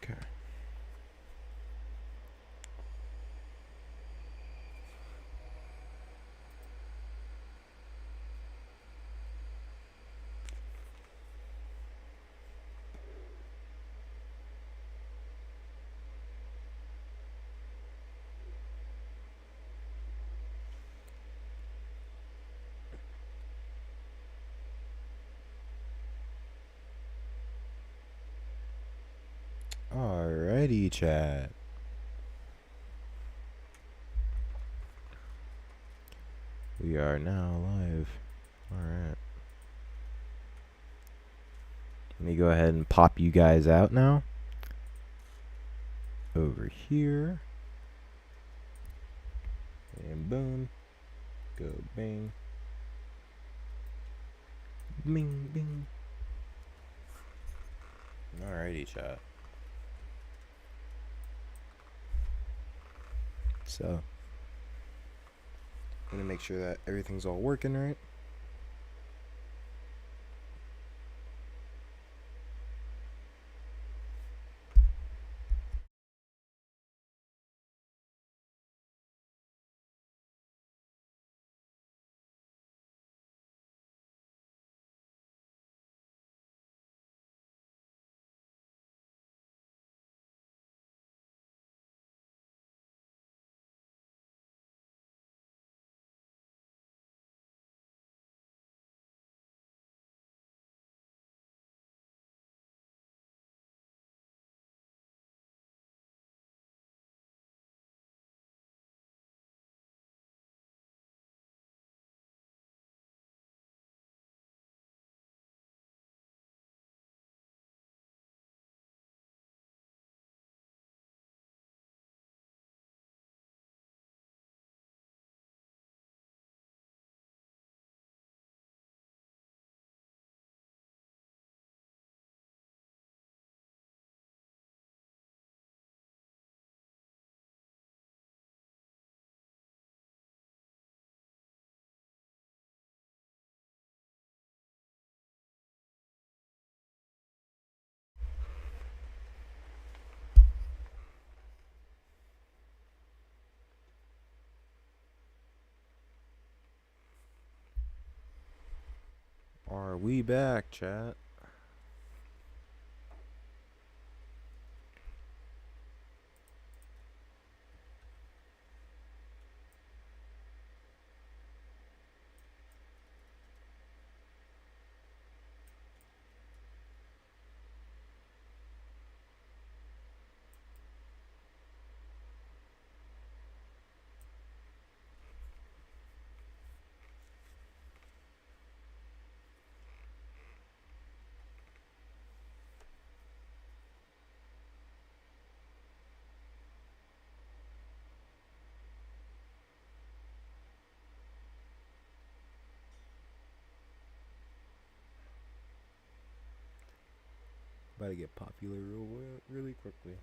Okay. Alrighty, chat. We are now live. Alright. Let me go ahead and pop you guys out now. Over here. And boom. Go bing. Bing, bing. Alrighty, chat. So, I'm gonna make sure that everything's all working right. Are we back, chat? About to get popular really quickly.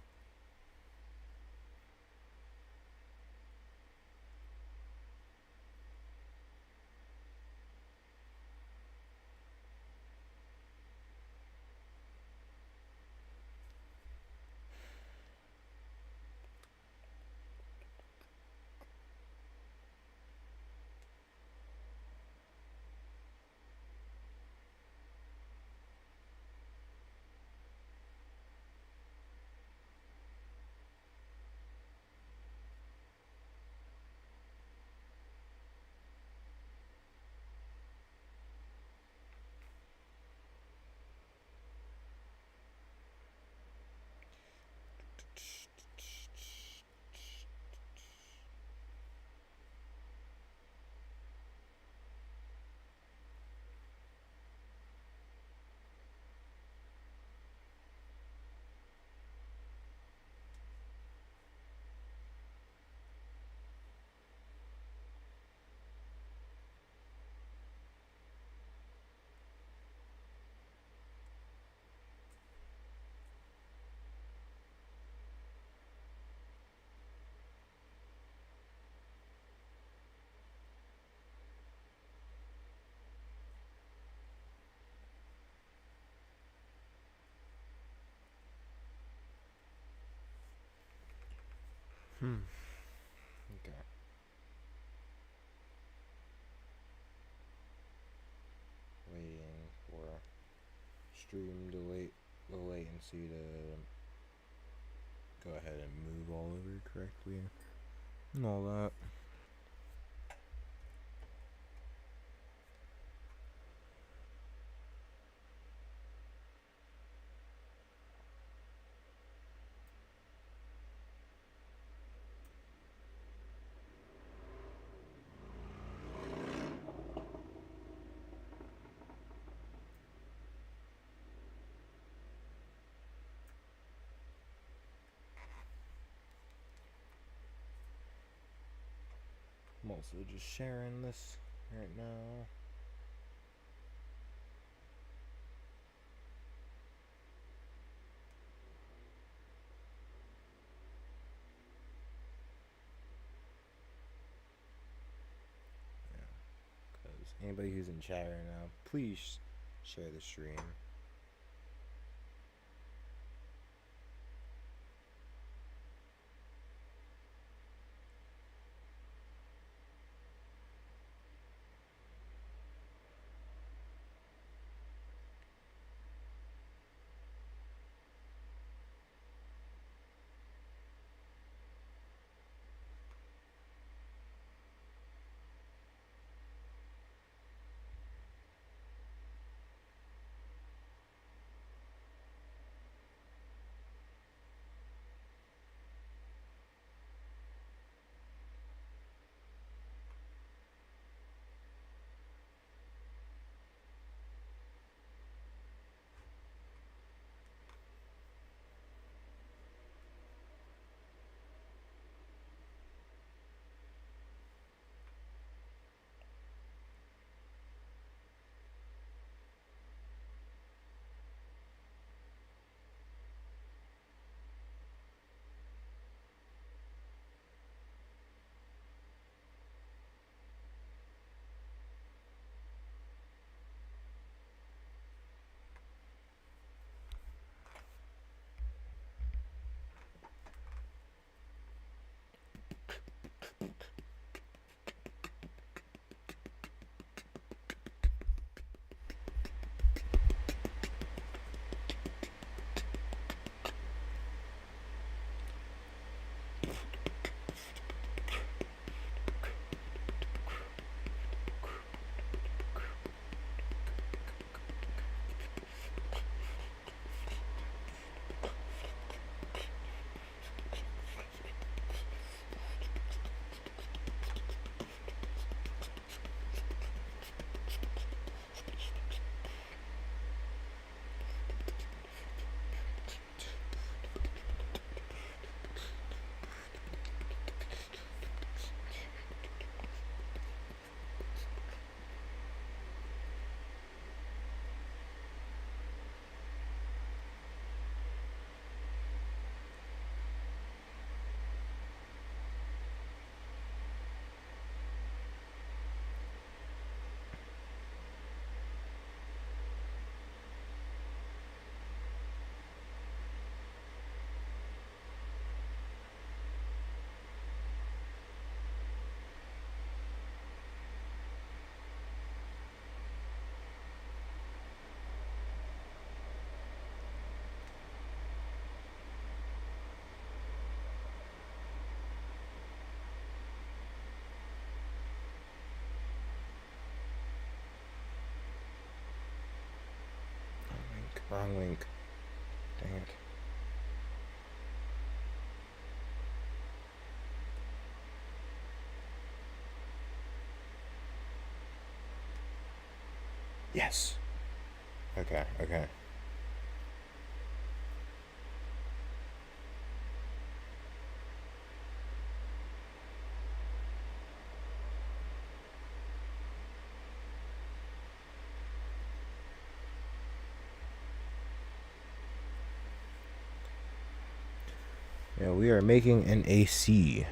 Okay. Waiting for stream to the latency to go ahead and move all over correctly and all that. I'm also just sharing this right now. Because anybody who's in chat right now, please share the stream. Wrong link. Dang it. Yes. Okay. Yeah, we are making an AC.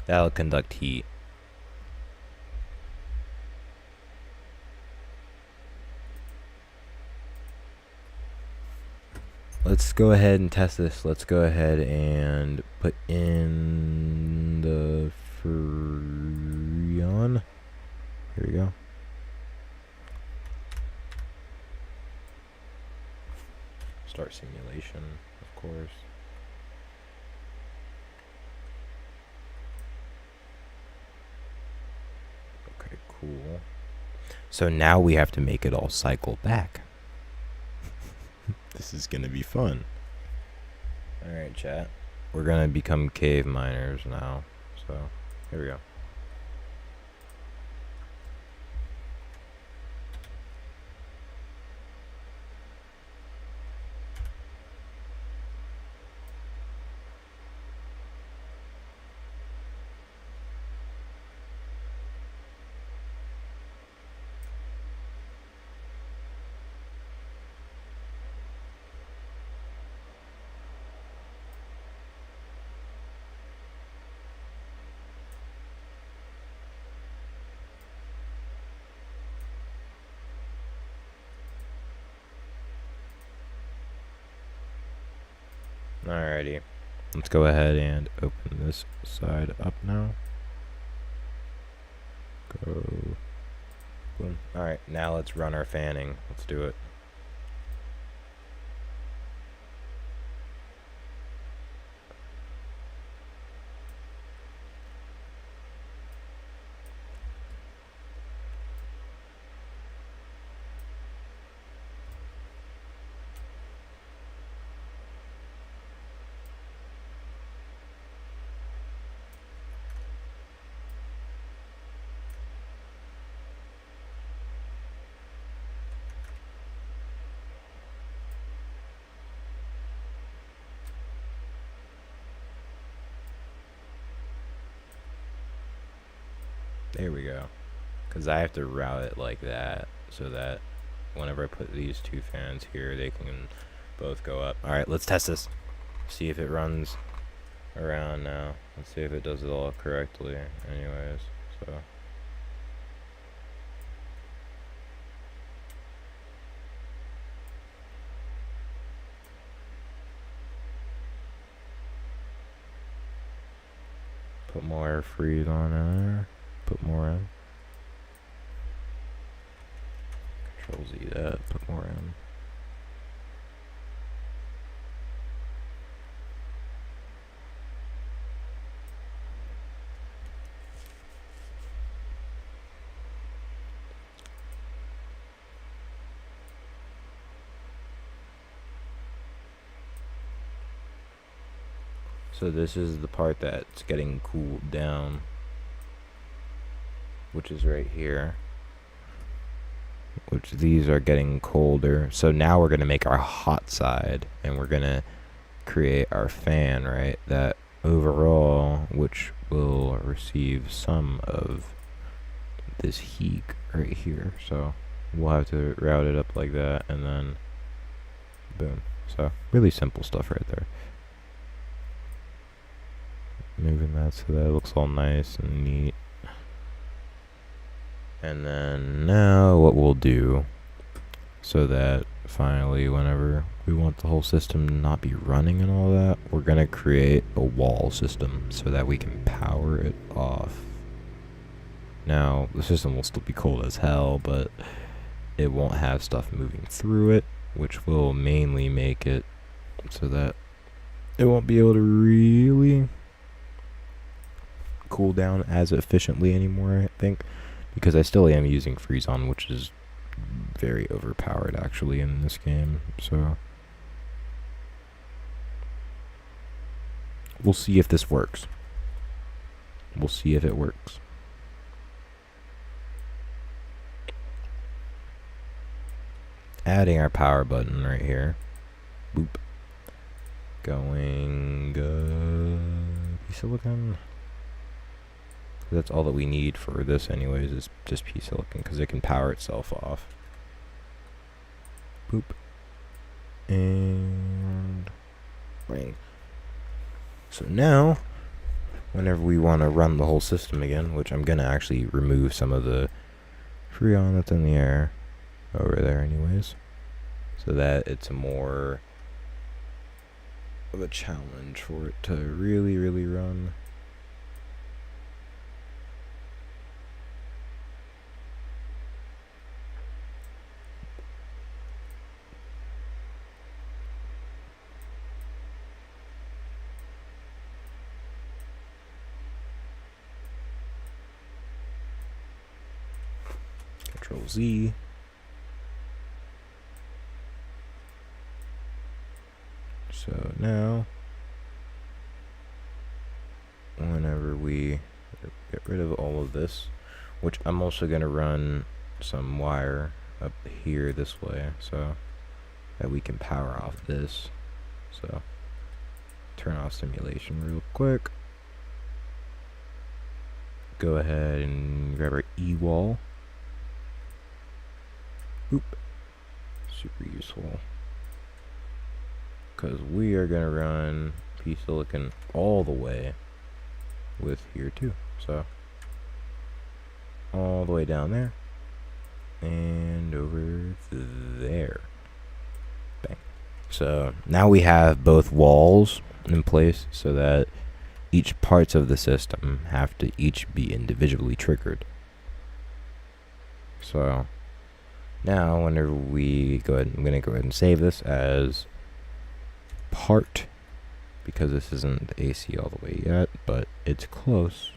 That'll conduct heat. Let's go ahead and test this. Let's go ahead and put in the Freon. Here we go. Start simulation, of course. Okay, cool. So now we have to make it all cycle back. This is gonna be fun. Alright, chat. We're gonna become cave miners now. So, here we go. Alrighty. Let's go ahead and open this side up now. Go. Boom. Alright, now let's run our fanning. Let's do it. There we go. Because I have to route it like that so that whenever I put these two fans here, they can both go up. Alright, let's test this. See if it runs around now. Let's see if it does it all correctly. Anyways, so. Put more freeze on there. Put more in. Control Z that. Put more in. So this is the part that's getting cooled down, which is right here, which these are getting colder. So now we're going to make our hot side, and we're going to create our fan, right? That overall, which will receive some of this heat right here. So we'll have to route it up like that, and then boom. So really simple stuff right there. Moving that so that it looks all nice and neat. And then now what we'll do, so that finally whenever we want the whole system to not be running and all that, we're going to create a wall system so that we can power it off. Now the system will still be cold as hell, but it won't have stuff moving through it, which will mainly make it so that it won't be able to really cool down as efficiently anymore, I think, because I still am using Freezon, which is very overpowered actually in this game. So we'll see if this works. We'll see if it works. Adding our power button right here. Boop. Going P-silicon. That's all that we need for this anyways, is just P-silicon, because it can power itself off. Boop. And bang. So now whenever we want to run the whole system again, which I'm going to actually remove some of the Freon that's in the air over there anyways, so that it's more of a challenge for it to really run. Control Z. So now, whenever we get rid of all of this, which I'm also going to run some wire up here this way so that we can power off this. So turn off simulation real quick. Go ahead and grab our E-wall. Oop. Super useful. Because we are going to run P-Silicon all the way with here too. So all the way down there and over there. Bang. So now we have both walls in place so that each parts of the system have to each be individually triggered. So now whenever we go ahead, I'm going to go ahead and save this as part, because this isn't the AC all the way yet, but it's close.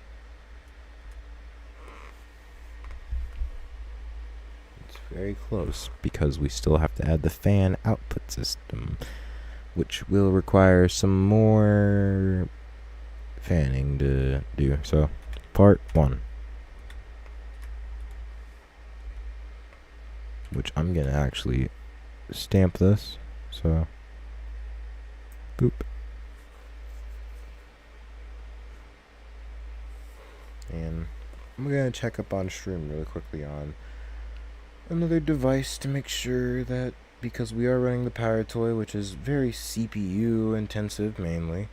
It's very close because we still have to add the fan output system, which will require some more fanning to do. So part 1, which I'm gonna actually stamp this, so boop. And I'm gonna check up on Stream really quickly on another device to make sure that, because we are running the PowerToy, which is very CPU intensive mainly,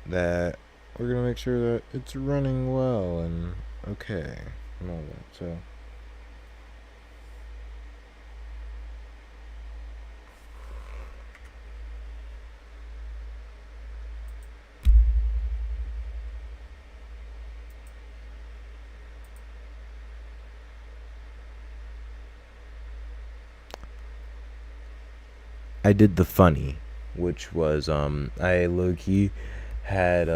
that we're gonna make sure that it's running well and okay and all that. So I did the funny, which was I low-key had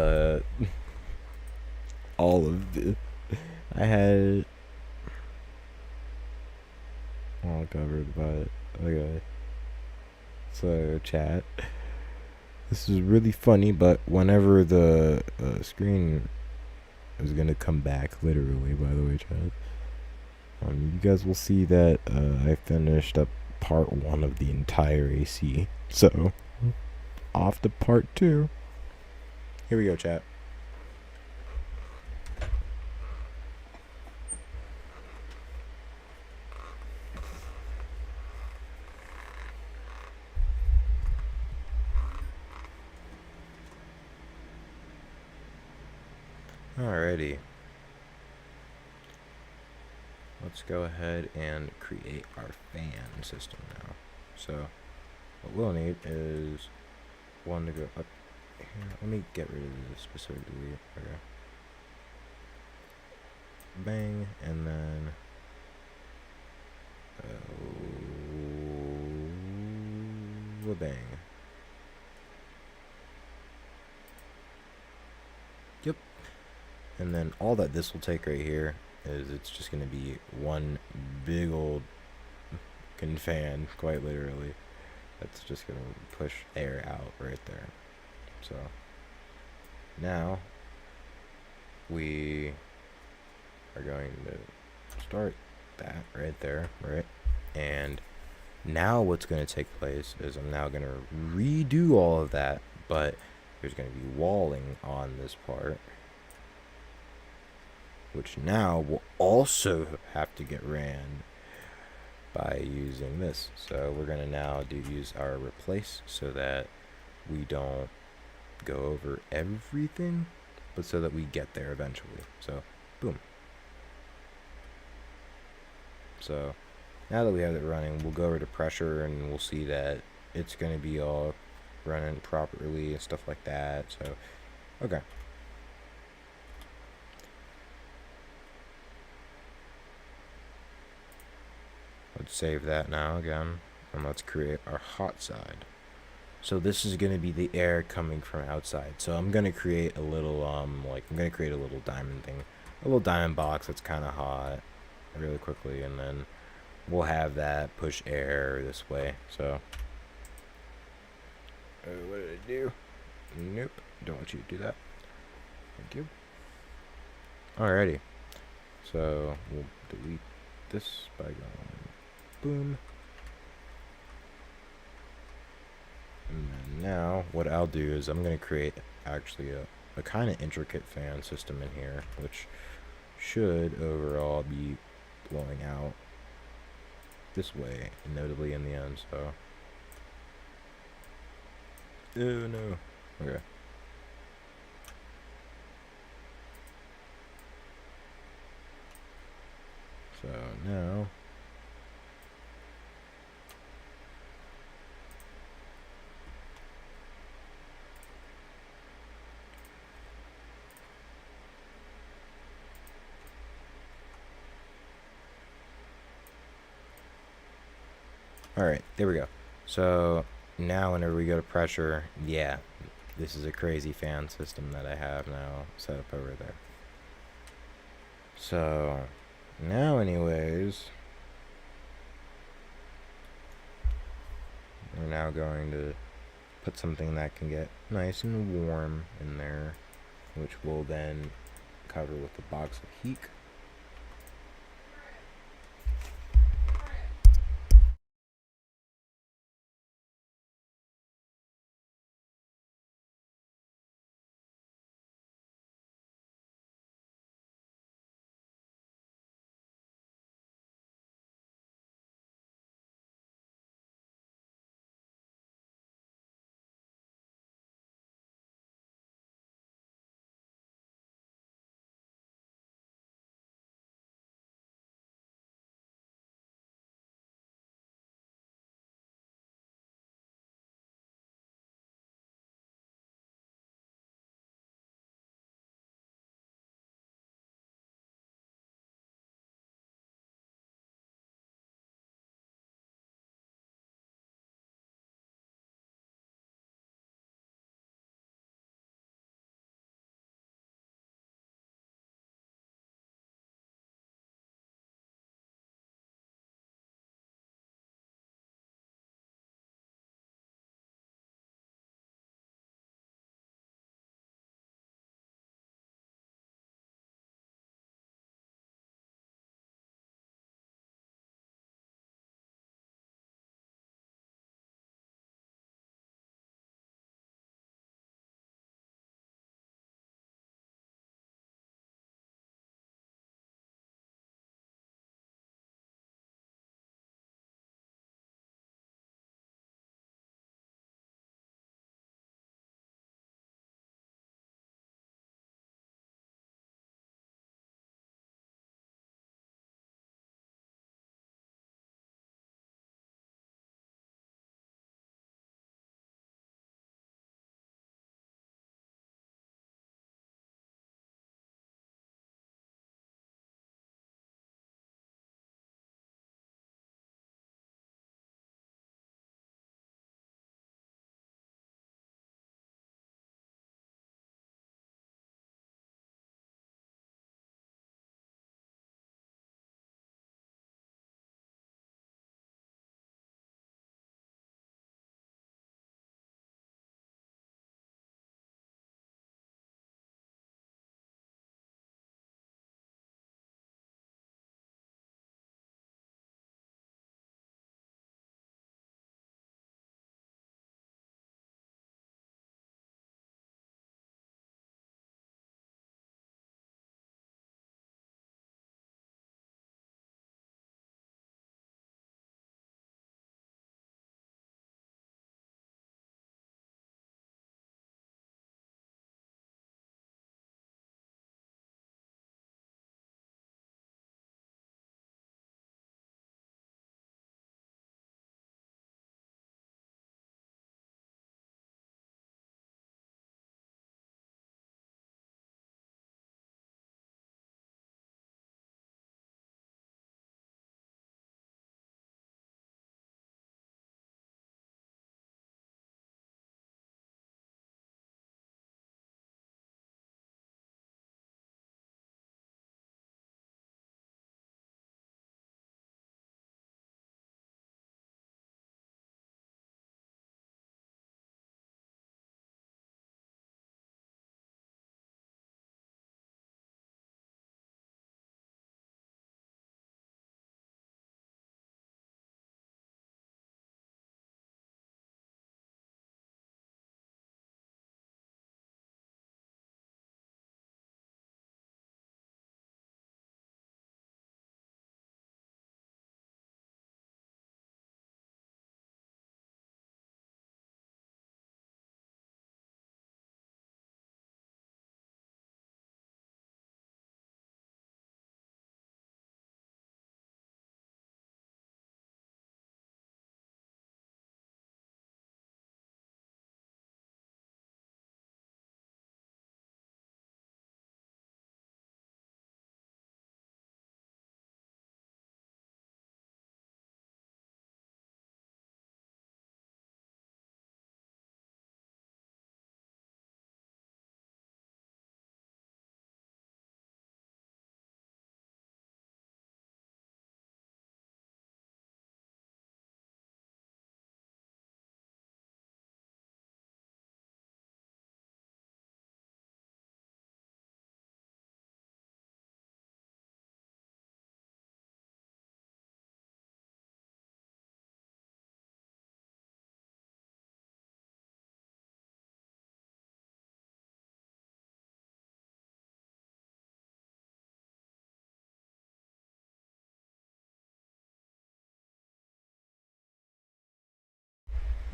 all of the I had all covered by it. Okay. So chat. This is really funny, but whenever the screen is gonna come back, literally, by the way, chat. You guys will see that I finished up part 1 of the entire AC. So, off to part 2. Here we go, chat. Alrighty. Let's go ahead and create our fan system now. So, what we'll need is one to go up here. Let me get rid of this specifically. Okay. Bang, and then bang. Yep. And then all that this will take right here is it's just going to be one big old fan, quite literally. That's just going to push air out right there. So now we are going to start that right there, right? And now what's going to take place is I'm now going to redo all of that, but there's going to be walling on this part, which now will also have to get ran by using this. So we're going to now use our replace so that we don't go over everything, but so that we get there eventually. So, boom. So, now that we have it running, we'll go over to pressure and we'll see that it's going to be all running properly and stuff like that. So, okay. Let's save that now again, and let's create our hot side. So this is going to be the air coming from outside. So I'm going to create a little, I'm going to create a little diamond thing, a little diamond box that's kind of hot really quickly, and then we'll have that push air this way. So, what did I do? Nope, don't want you to do that. Thank you. Alrighty, so we'll delete this by going boom. And then now what I'll do is I'm going to create actually a kind of intricate fan system in here, which should overall be blowing out this way, notably in the end. So, oh no, okay. So now alright, there we go. So now whenever we go to pressure, yeah, this is a crazy fan system that I have now set up over there. So now anyways, we're now going to put something that can get nice and warm in there, which will then cover with a box of heat.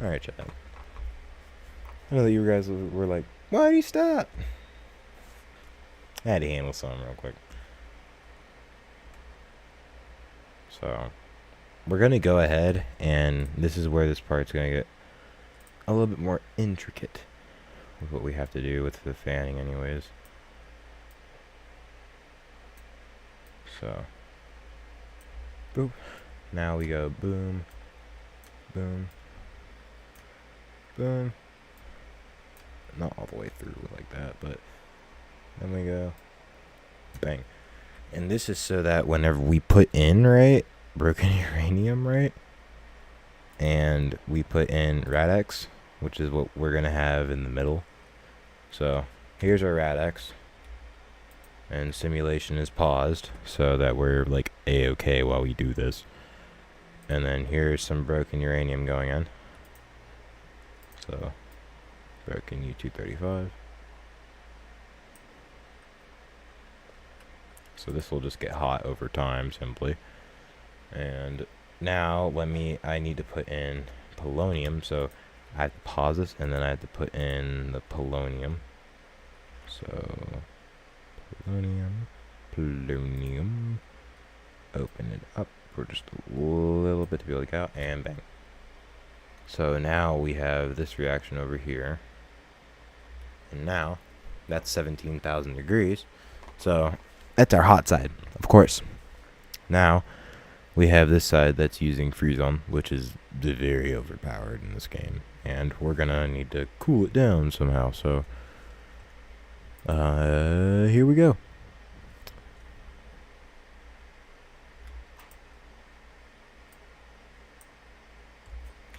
Alright, chat. I know that you guys were like, why do you stop? I had to handle something real quick. So, we're going to go ahead, and this is where this part's going to get a little bit more intricate with what we have to do with the fanning anyways. So, boop. Now we go boom, boom, boom. Not all the way through like that, but then we go bang. And this is so that whenever we put in, right, broken uranium, right, and we put in Rad-X, which is what we're going to have in the middle. So here's our Rad-X, and simulation is paused so that we're like A-okay while we do this. And then here's some broken uranium going in. So broken U-235. So this will just get hot over time simply. And now I need to put in polonium, so I have to pause this and then I have to put in the polonium. So polonium, open it up for just a little bit to be able to get out, and bang. So now we have this reaction over here, and now that's 17,000 degrees, so that's our hot side, of course. Now we have this side that's using Freezon, which is very overpowered in this game, and we're gonna need to cool it down somehow. So here we go.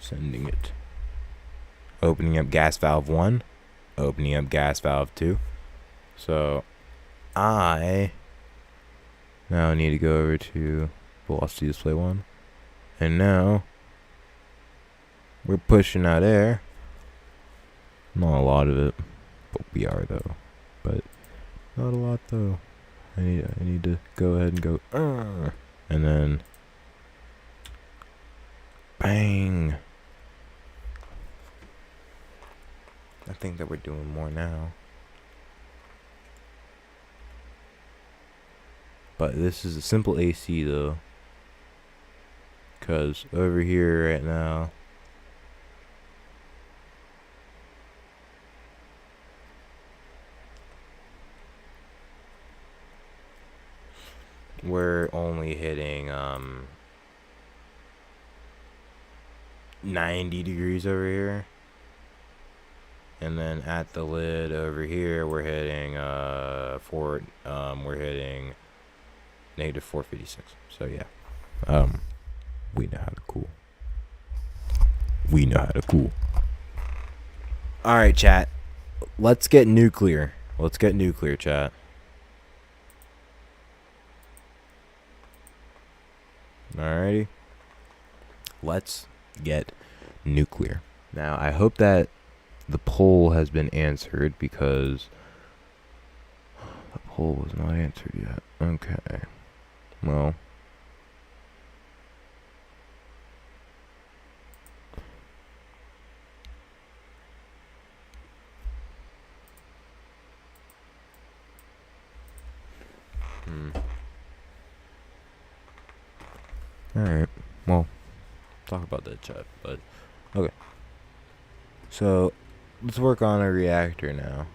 Sending it. Opening up gas valve 1, opening up gas valve 2. So I now need to go over to velocity display 1, and now we're pushing out air. Not a lot of it, but we are though. But not a lot though. I need to go ahead and go and then bang. I think that we're doing more now. But this is a simple AC though, because over here right now we're only hitting 90 degrees over here, and then at the lid over here we're hitting we're hitting negative 456. So yeah, we know how to cool. We know how to cool. All right, chat. Let's get nuclear. Let's get nuclear, chat. Alrighty. Let's get nuclear. Now, I hope that the poll has been answered, because the poll was not answered yet. Okay. Well, alright. Well, talk about that, chat, but okay. So, let's work on a reactor now.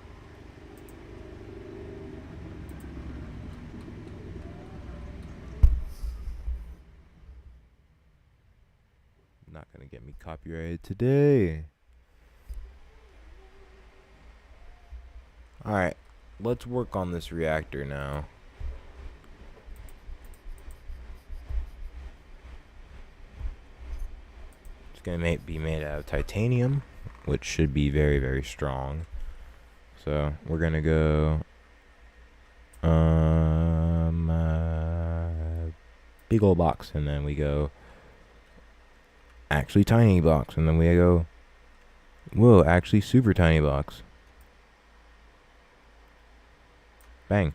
Not gonna get me copyrighted today. Alright, let's work on this reactor now. It's gonna be made out of titanium, which should be very, very strong. So we're gonna go big old box, and then we go actually tiny box, and then we go whoa, actually super tiny box. Bang.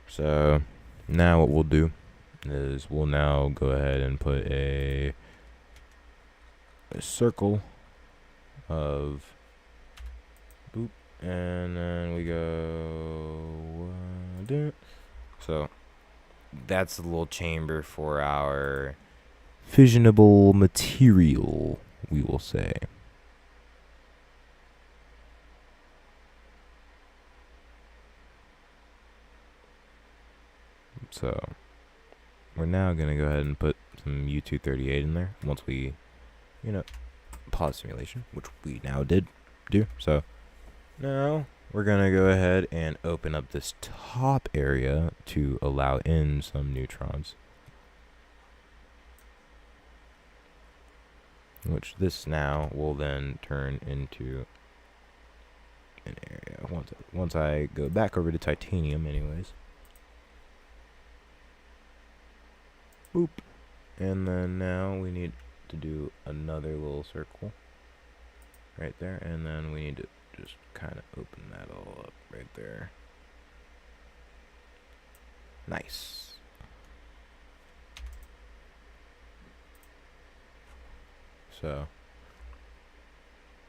So now what we'll do is we'll now go ahead and put a circle of boop, and then we go so that's a little chamber for our fissionable material, we will say. So we're now gonna go ahead and put some U238 in there once we, pause simulation, which we now did do. So now we're gonna go ahead and open up this top area to allow in some neutrons, which this now will then turn into an area once I go back over to titanium anyways. Boop. And then now we need to do another little circle right there, and then we need to just kind of open that all up right there. Nice. So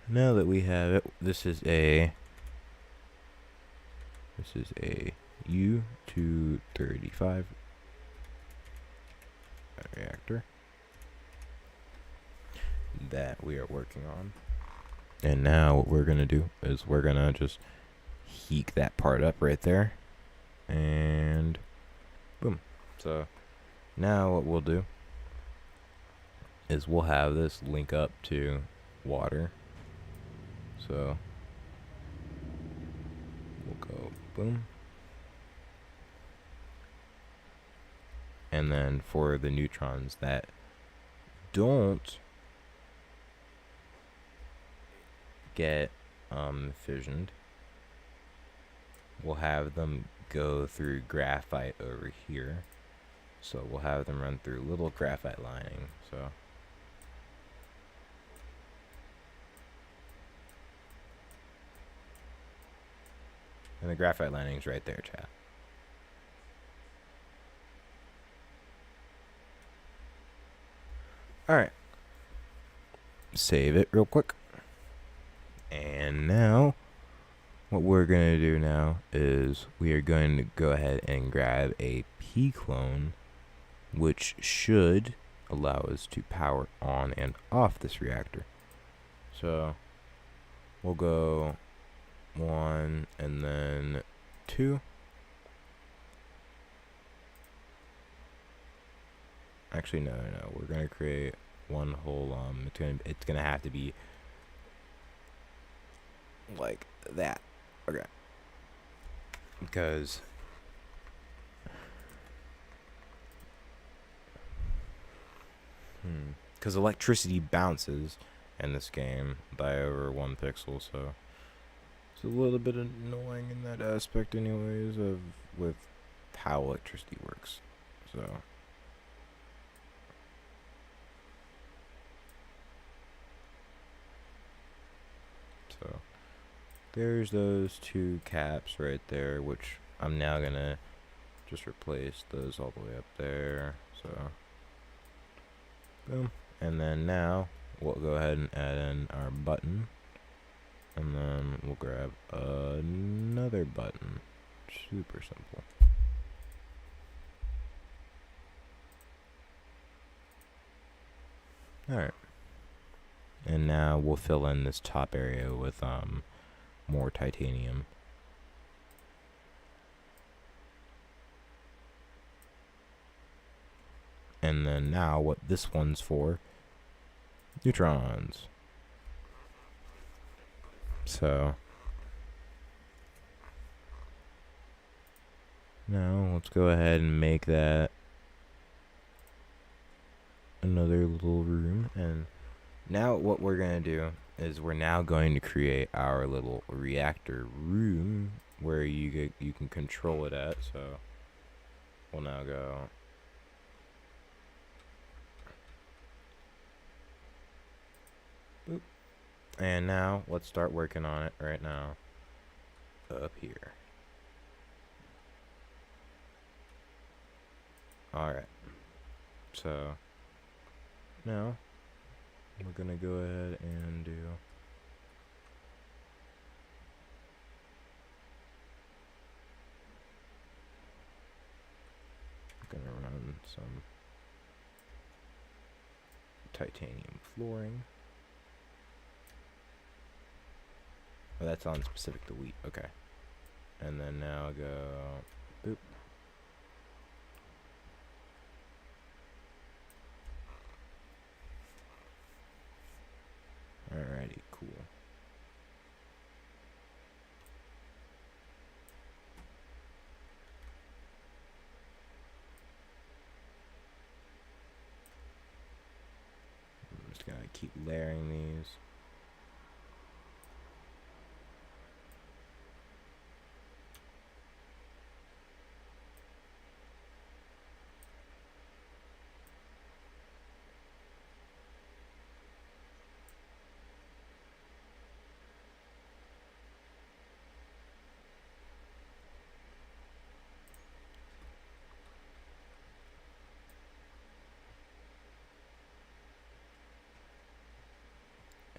now that we have it, this is a U235 reactor that we are working on. And now what we're gonna do is we're gonna just heat that part up right there, and boom. So now what we'll do is we'll have this link up to water. So we'll go boom. And then for the neutrons that don't get fissioned, we'll have them go through graphite over here. So we'll have them run through little graphite lining. So and the graphite lining is right there, chat. Alright. Save it real quick. And now, what we're going to do now is we are going to go ahead and grab a P-clone, which should allow us to power on and off this reactor. So, we'll go 1 and then 2. Actually, no. We're gonna create one whole. It's gonna have to be like that. Okay. Because electricity bounces in this game by over 1 pixel, so it's a little bit annoying in that aspect, anyways, with how electricity works. So there's those 2 caps right there, which I'm now gonna just replace those all the way up there. So boom. And then now we'll go ahead and add in our button, and then we'll grab another button. Super simple. Alright. And now we'll fill in this top area with more titanium. And then now what this one's for, neutrons. So now let's go ahead and make that another little room. And now what we're going to do is we're now going to create our little reactor room where you can control it at. So we'll now go boop. And now let's start working on it right now up here. Alright. So now we're gonna go ahead and do on some titanium flooring. Oh, that's on specific to wheat. Okay. And then now go boop. Alrighty, cool. I'm just gonna keep layering these.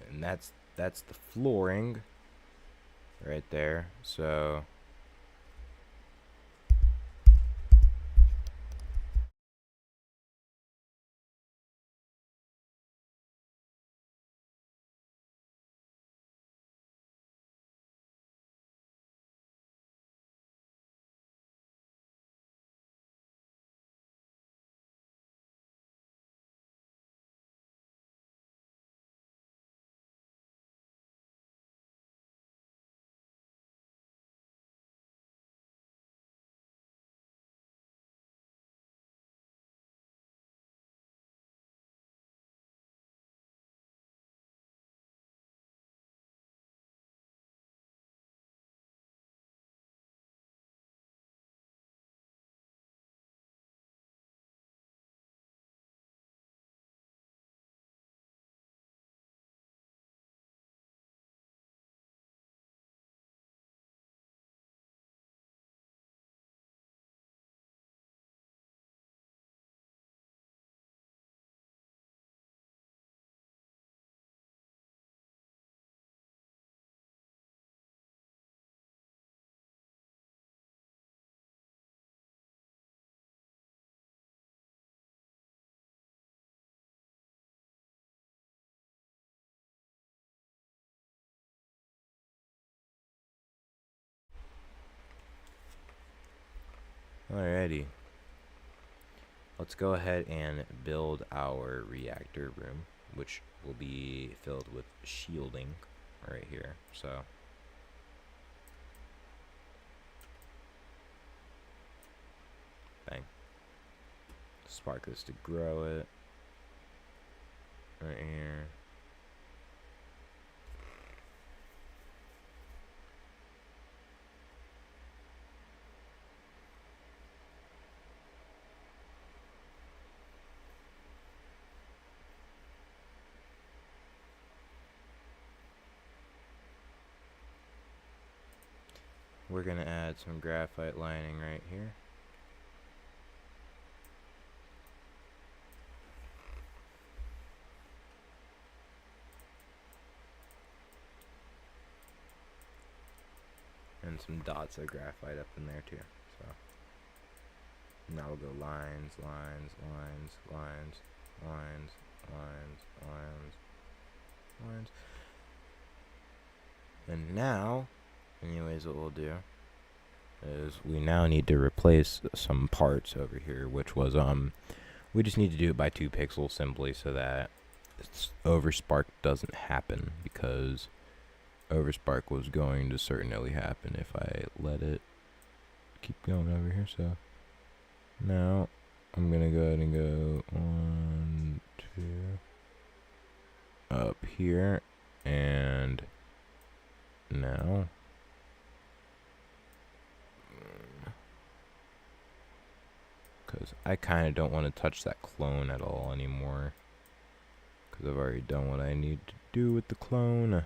And that's the flooring right there. So alrighty. Let's go ahead and build our reactor room, which will be filled with shielding right here. So bang. Spark this to grow it right here. We're gonna add some graphite lining right here. And some dots of graphite up in there too. So now we'll go lines, lines, lines, lines, lines, lines, lines, lines. And now, anyways, what we'll do is we now need to replace some parts over here, which was we just need to do it by 2 pixels simply so that overspark doesn't happen, because overspark was going to certainly happen if I let it keep going over here. So now I'm gonna go ahead and go 1, 2 up here, and now because I kind of don't want to touch that clone at all anymore, because I've already done what I need to do with the clone.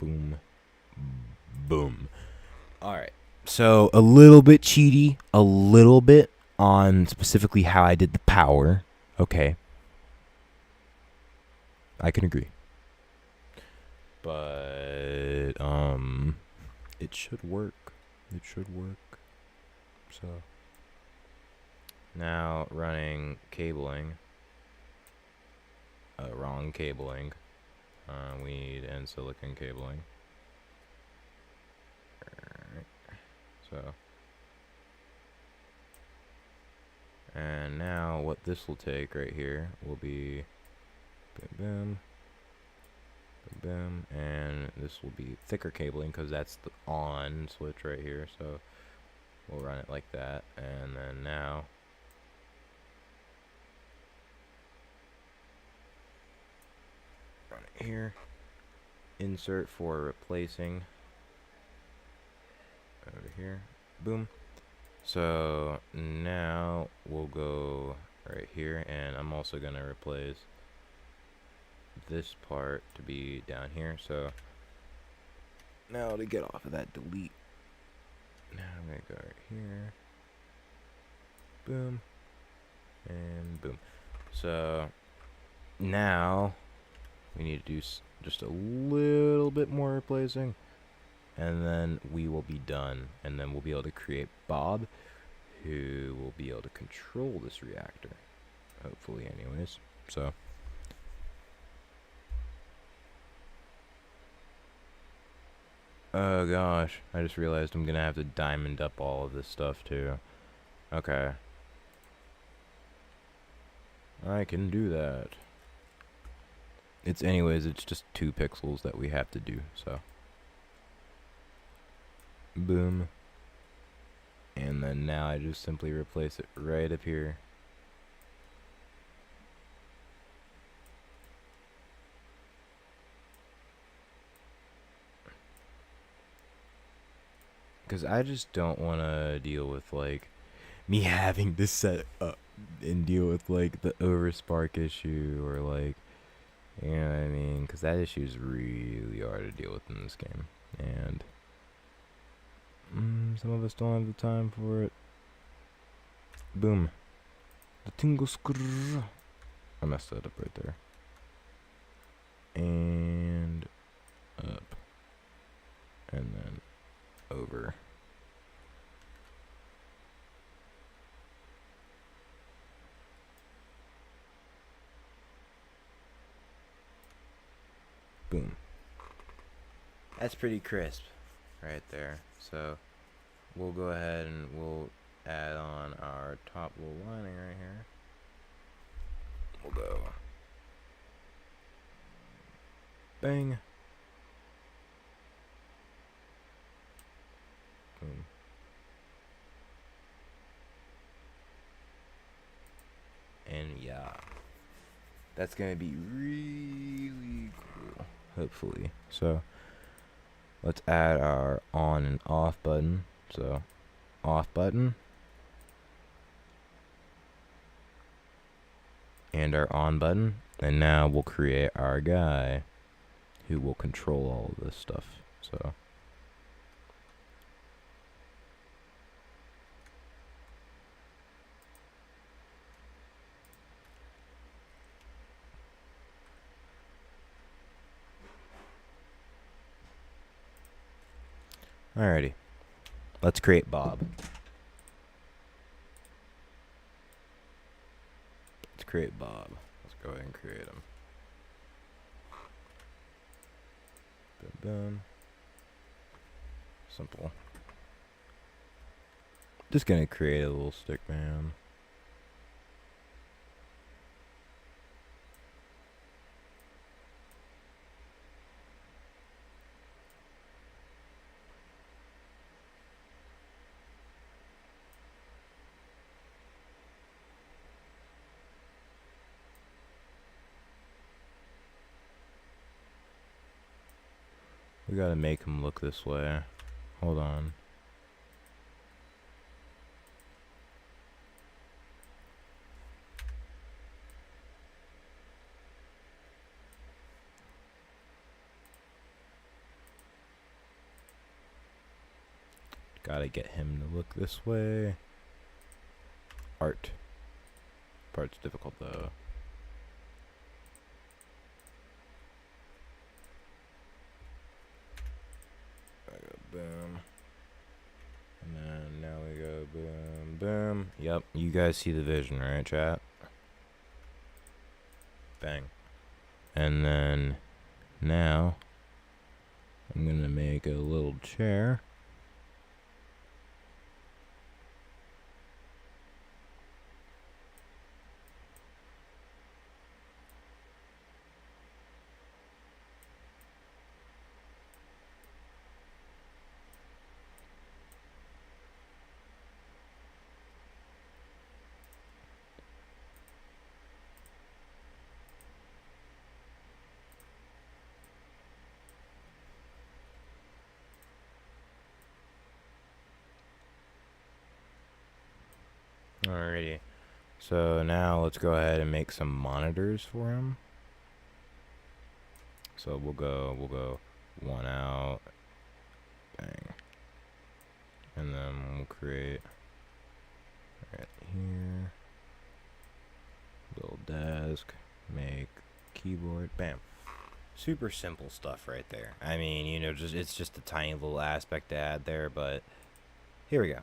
Boom. Boom. Alright. So, a little bit cheaty. A little bit on specifically how I did the power. Okay. I can agree. But, it should work. It should work. So now running cabling. Wrong cabling. We need end silicon cabling. Alright. So. And now what this will take right here will be boom, boom, boom, boom, and this will be thicker cabling because that's the on switch right here. So we'll run it like that, and then now run it here. Insert for replacing over here. Boom. So now we'll go right here, and I'm also gonna replace this part to be down here. So now to get off of that delete, now I'm gonna go right here, boom, and boom. So now we need to do just a little bit more replacing, and then we will be done, and then we'll be able to create Bob, who will be able to control this reactor, hopefully anyways. So oh gosh, I just realized I'm gonna have to diamond up all of this stuff too. Okay, I can do that. It's just 2 pixels that we have to do, so boom. And then now I just simply replace it right up here. Because I just don't want to deal with, like, me having to set up and deal with, like, the overspark issue, or, like, you know what I mean? Because that issue is really hard to deal with in this game. And some of us don't have the time for it. Boom. The tingle screw. I messed that up right there. And up. And then over. Boom. That's pretty crisp right there. So we'll go ahead and we'll add on our top little lining right here. We'll go bang. Boom. And yeah, that's gonna be really cool, hopefully. So let's add our on and off button. So off button and our on button, and now we'll create our guy who will control all of this stuff. So alrighty, let's create Bob. Let's create Bob. Let's go ahead and create him. Boom, boom. Simple. Just gonna create a little stick man. We gotta make him look this way. Hold on. Gotta get him to look this way. Art. Part's difficult though. Boom. boom. Yep, you guys see the vision, right, chat? Bang. And then now I'm gonna make a little chair. Alrighty. So now let's go ahead and make some monitors for him. So we'll go one out, bang, and then we'll create right here, little desk, make keyboard, bam. Super simple stuff right there. I mean, you know, it's just a tiny little aspect to add there, but here we go.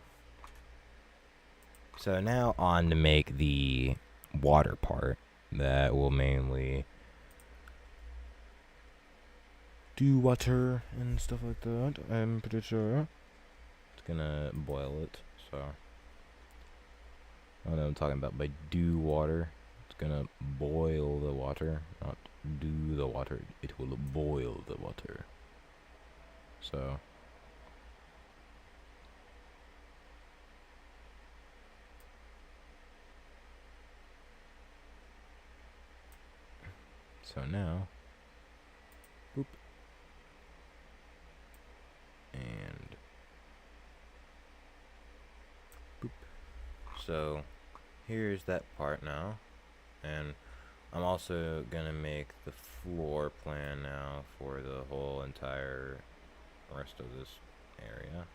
So now on to make the water part that will mainly do water and stuff like that. I'm pretty sure it's gonna boil it. So I know what I'm talking about by do water. It's gonna boil the water, not do the water. It will boil the water. So now, boop, and boop. So here's that part now, and I'm also gonna make the floor plan now for the whole entire rest of this area.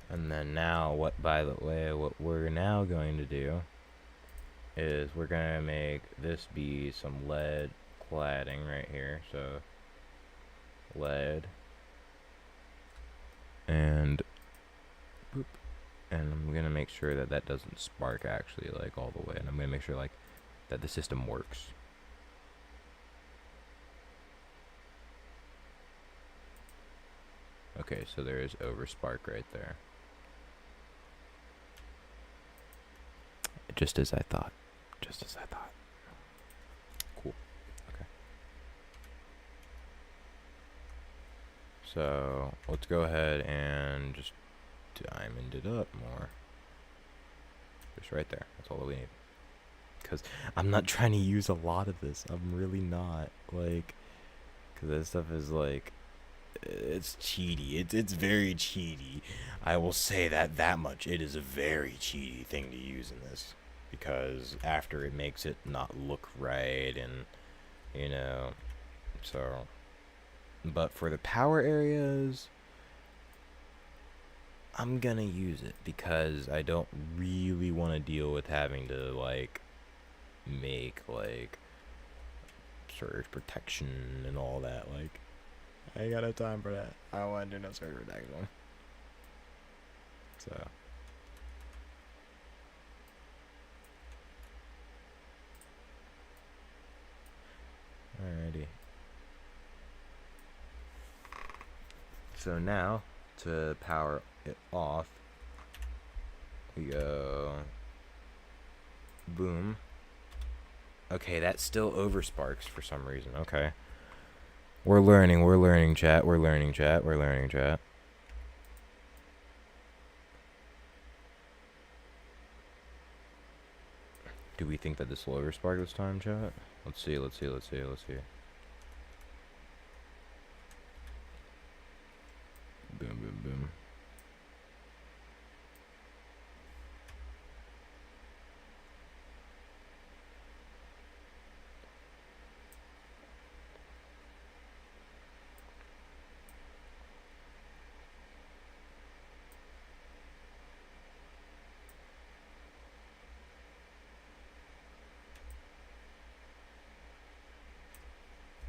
And then now, what we're now going to do is we're gonna make this be some lead cladding right here. So lead and boop, and I'm gonna make sure that that doesn't spark actually like all the way, and I'm gonna make sure like that the system works. Okay, so there is overspark right there. Just as I thought. Just as I thought. Cool. Okay. So let's go ahead and just diamond it up more. Just right there. That's all that we need. Because I'm not trying to use a lot of this. I'm really not. Like, because this stuff is like, it's cheaty. It's very cheaty. I will say that much. It is a very cheaty thing to use in this. Because after it makes it not look right, and you know, so. But for the power areas, I'm gonna use it because I don't really want to deal with having to like make like surge protection and all that. Like, I ain't got no time for that. I don't want to do no surge protection. So. Alrighty. So now, to power it off, we go boom. Okay, that still oversparks for some reason. Okay. We're learning, chat. We're learning, chat. Do we think that this will overspark this time, chat? Let's see. Boom.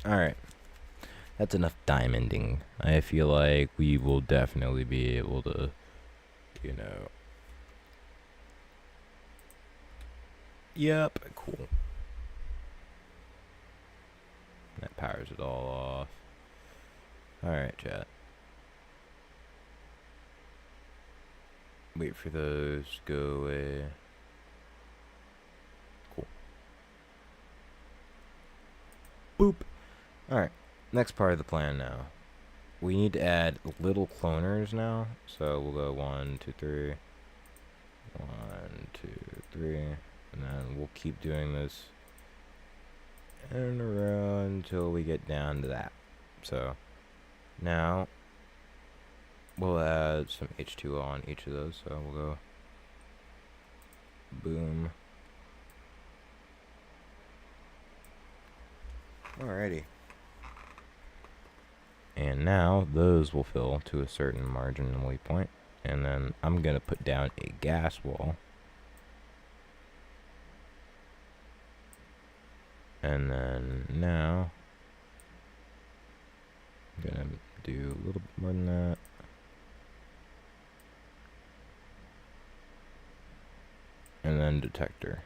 Alright. That's enough diamonding. I feel like we will definitely be able to, you know... Yep, cool. That powers it all off. Alright, chat. Wait for those to go away. Cool. Boop. Alright, next part of the plan now. We need to add little cloners now. So we'll go 1, 2, 3. 1, 2, 3. And then we'll keep doing this in a row until we get down to that. So now we'll add some H2O on each of those. So we'll go boom. Alrighty. And now those will fill to a certain marginally point. And then I'm going to put down a gas wall. And then now I'm going to do a little bit more than that. And then detector.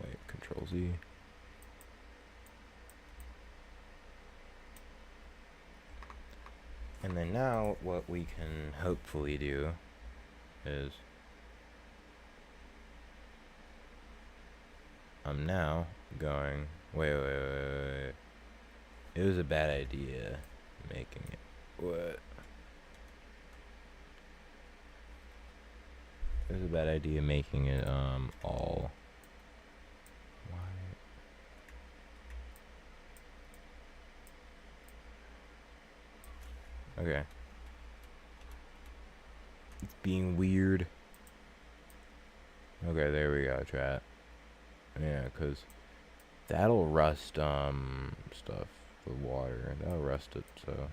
Wait, Control Z. And then now what we can hopefully do is I'm now going, wait. It was a bad idea making it, what? It was a bad idea making it, all. Why? Okay. It's being weird. Okay, there we go, chat. Yeah, because that'll rust, stuff, the water. That'll rust it, so.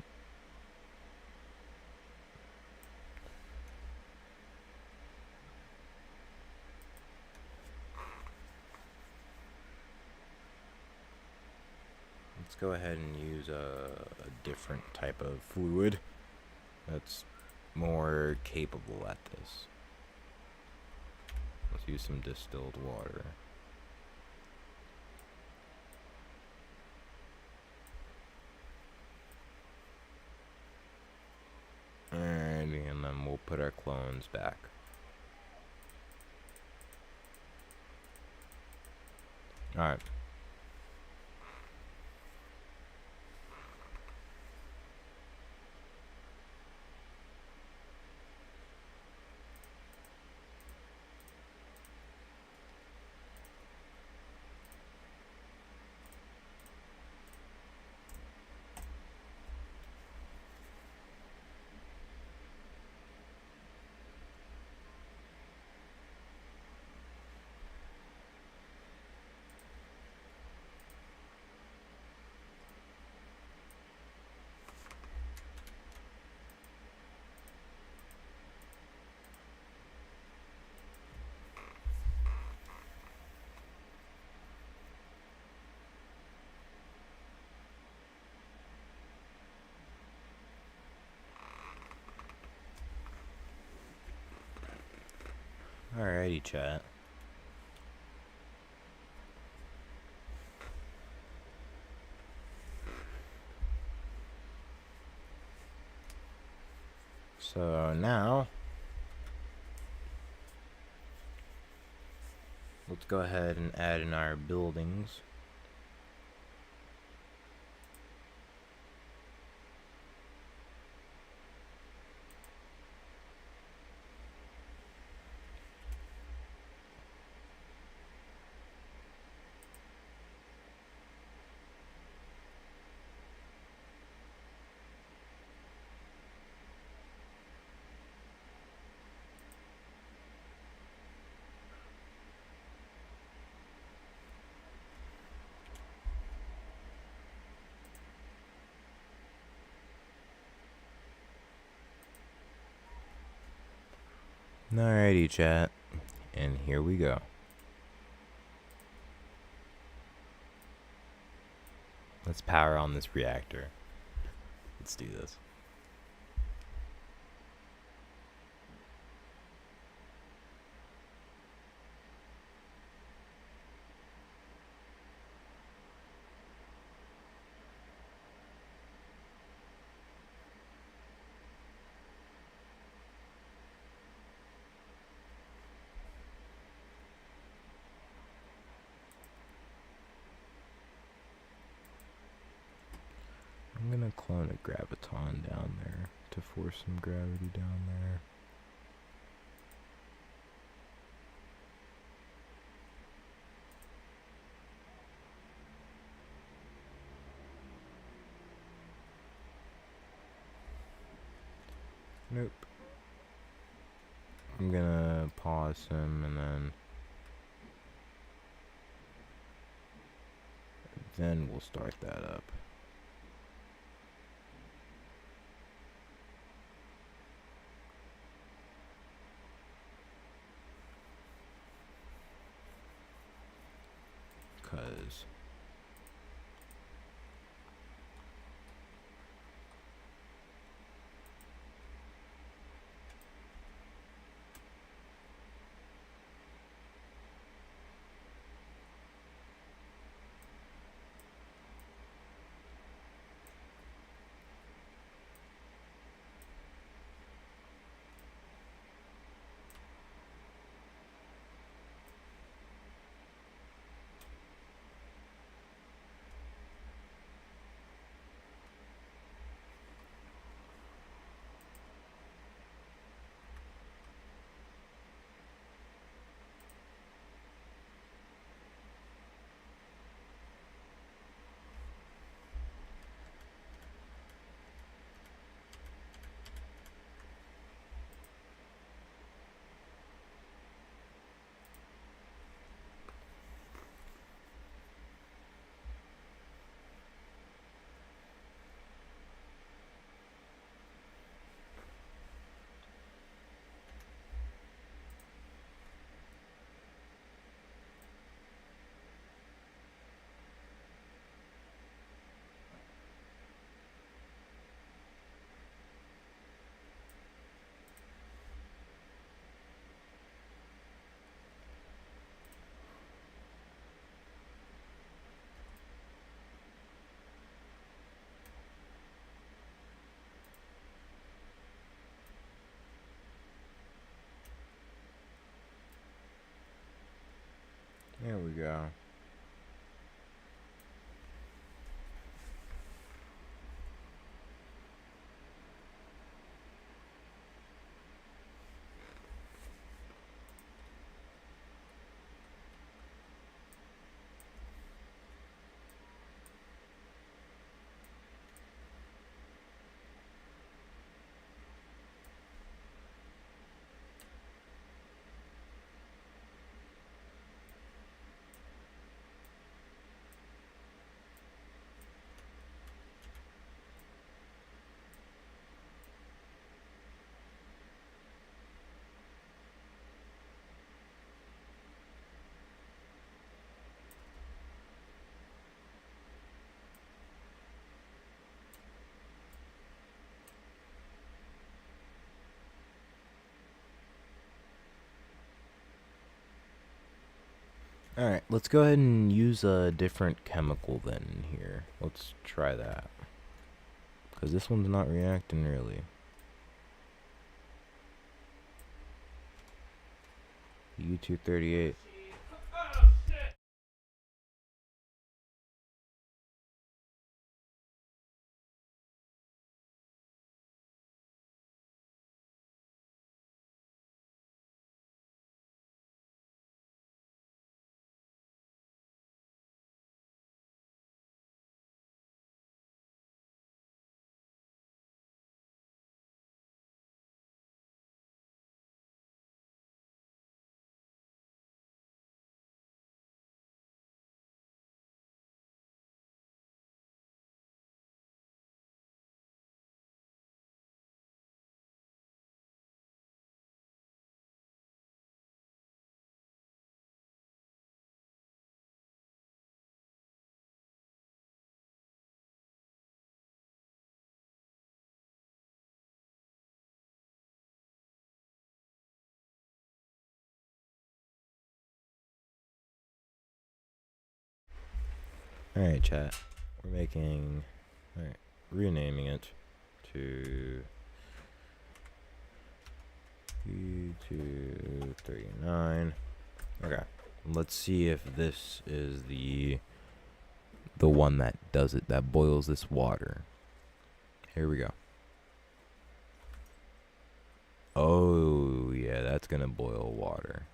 Let's go ahead and use a different type of fluid that's more capable at this. Let's use some distilled water. And then we'll put our clones back. Alright. Alrighty, chat. So now, let's go ahead and add in our buildings. Alrighty, chat. And here we go. Let's power on this reactor. Let's do this. I'm gonna clone a graviton down there to force some gravity down there. Nope. I'm gonna pause him and then we'll start that up. Cause there we go. Alright, let's go ahead and use a different chemical then here. Let's try that. Because this one's not reacting really. U-238. Alright, chat. We're making... Alright, renaming it to... 239. Okay. Let's see if this is the one that does it, that boils this water. Here we go. Oh, yeah, that's gonna boil water.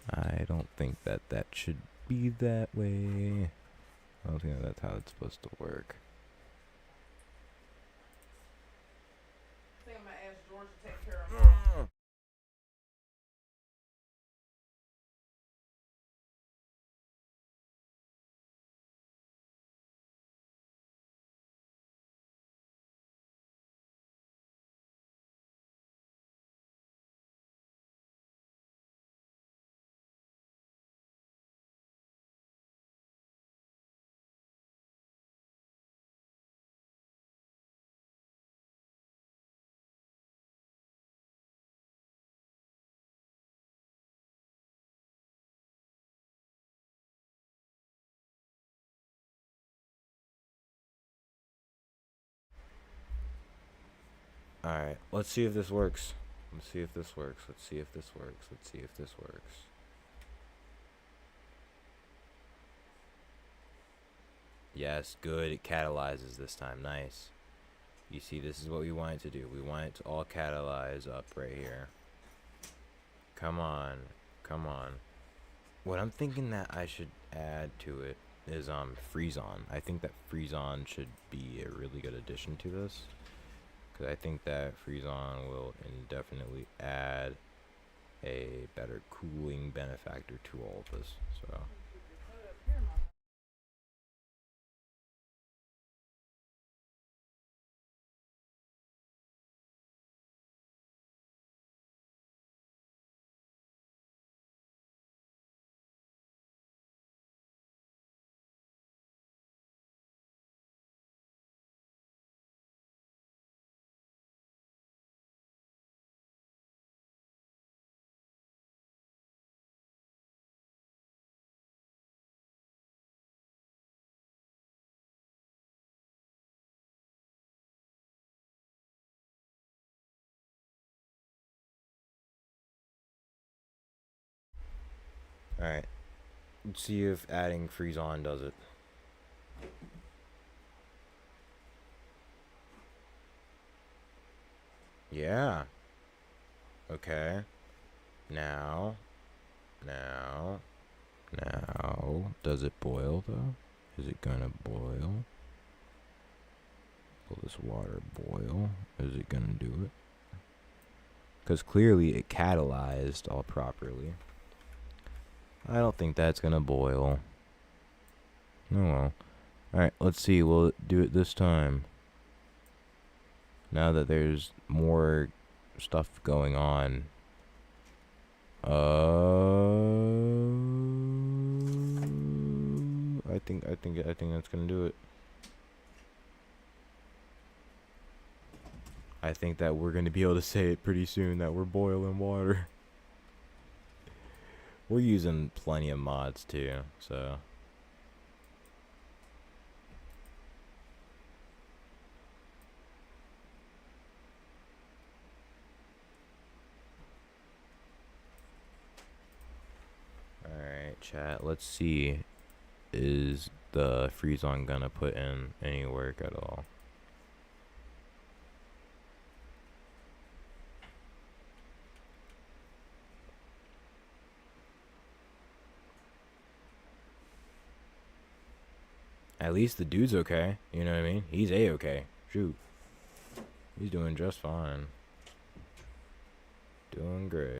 I don't think that should be that way. I don't think that's how it's supposed to work. I think I'm gonna ask George to take care of mine. Alright, let's see if this works. Let's see if this works. Let's see if this works. Let's see if this works. Yes, good. It catalyzes this time. Nice. You see, this is what we want it to do. We want it to all catalyze up right here. Come on. Come on. What I'm thinking that I should add to it is Freeze-On. I think that Freeze-On should be a really good addition to this. Because I think that Freeze-On will indefinitely add a better cooling benefactor to all of this. So... Alright. Let's see if adding Freeze-On does it. Yeah. Okay. Now. Does it boil, though? Is it gonna boil? Will this water boil? Is it gonna do it? Because clearly it catalyzed all properly. I don't think that's gonna boil. Oh well. Alright, let's see. Will it do it this time? Now that there's more stuff going on. I think that's gonna do it. I think that we're gonna be able to say it pretty soon that we're boiling water. We're using plenty of mods too, so. Alright, chat, let's see. Is the Freeze-On gonna put in any work at all? At least the dude's okay. You know what I mean? He's A-okay. Shoot. He's doing just fine. Doing great.